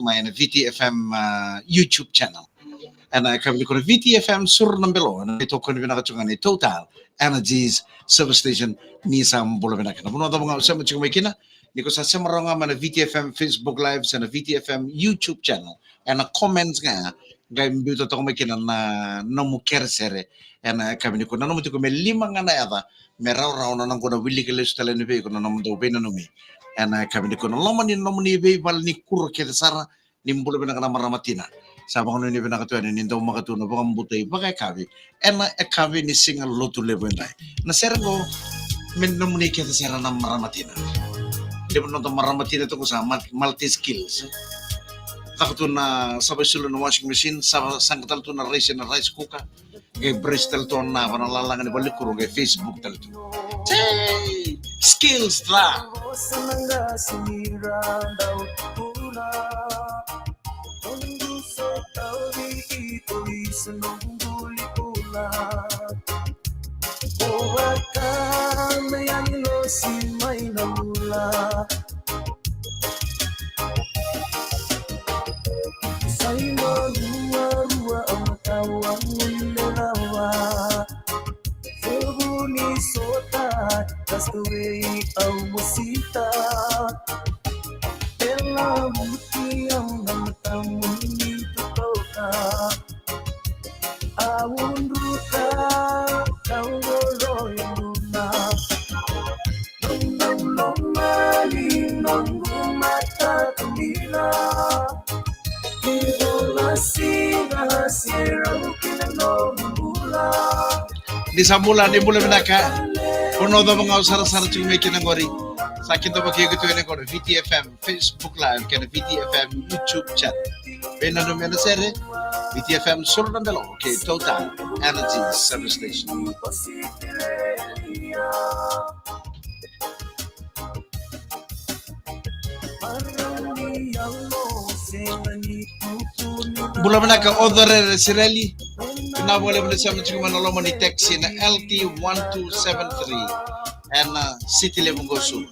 my VTFM YouTube channel. And I come to VTFM Sur Nambelo, and I talk to Vinakachungani Total Energies Service Station, Nisam Bulavinaka. No, the one so much makina, because I samaranga man a VTFM Facebook Lives and a VTFM YouTube channel, and a comments nga. Gayam bito to makina na nomu kersere, and I come to Konomu to me limang and other, Merau round and I'm going to willy kill telling the vehicle and I'm the and I come to Konomani nomini Valni Kurkesara, Nimbulabana Maramatina. Sabang ni pinakatuan ni daw makatuna bang butay bagay kabi e kabi ni singal lotu level na sergo men nomuni kita sera na maramatina di mo to maramatina to ko sa multi skills takto na sabay sulo na washing machine sangtal to na rice cooker gay Bristol to na panalalangan ni balikuro gay Facebook tal to skills tra di samula di bulan menaka kono do mga usara-sara chung may kinangori sakin to bakyo gitu ene ko VTFM Facebook Live kana VTFM YouTube chat bena no mena sere VTFM Sur Nambelo okay Total Energy Service Station bulan menaka odore sireli na boleh bersama cuma nolong di taxi na LT1273 and City Lemongosu.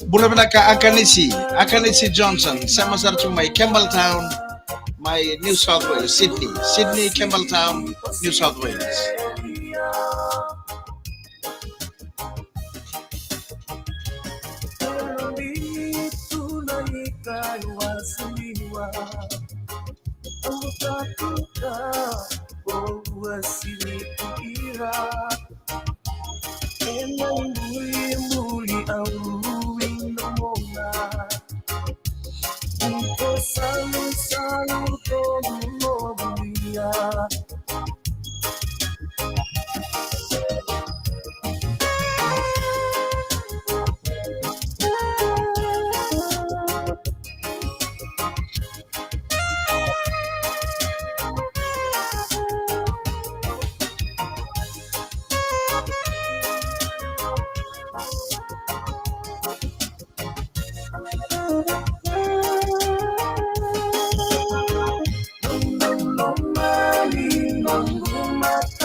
Bulan menaka Akanisi Johnson sama sartu my Campbelltown, my New South Wales, Sydney Campbelltown, New South Wales.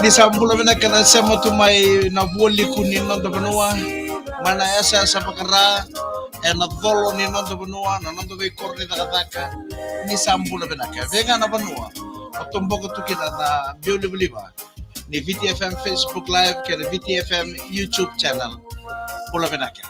Di sambulan menaka na sama tu may nabuli kunin non benua mana asa sa pakara na dolo ni non benua na non be korni takataka ni sambulan menaka vega na benua otombo ko tukina na bioli ba ni VTFM Facebook Live ke VTFM YouTube channel pula menaka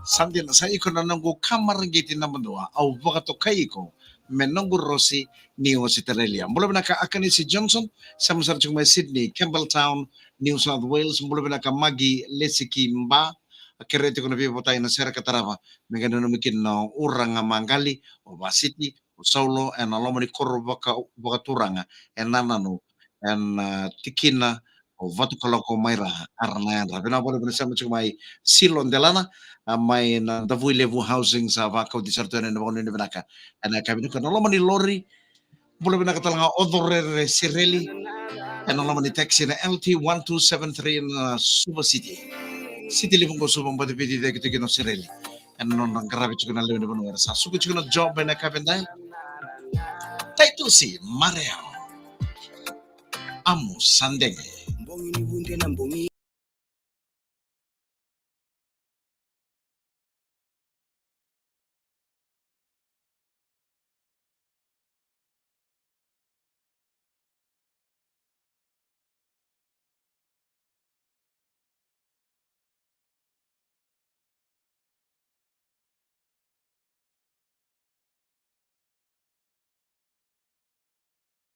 Sandin sa iko na nanggo kamar giti na mandoa au bakato kaiko menunggu Rossi New Australia. Mula na ka akan si Johnson sa masar may Sydney, Campbelltown, New South Wales. Mula na ka Magi Lesiki Mba. Akhirnya ko na pipo tayo na sera katarava. May ganun mikin na urang nga mangali o ba Sydney o Saulo and alam ni koro baka turanga and nanano and tikina o vatu kalau ko mayra arna ra. Pinapalo sa may silon delana may na davu levu housing sa vakaw di sarto na naman ni banaka ana kami ko no ni lori bula banaka talanga odore sireli ana naman ni taxi na LT1273 na Suba City living ko subang pati piti de kito sireli ana non nang grabe ko na lewe no sa suko ko na job na kami dai taito si Mario Amu Sandeng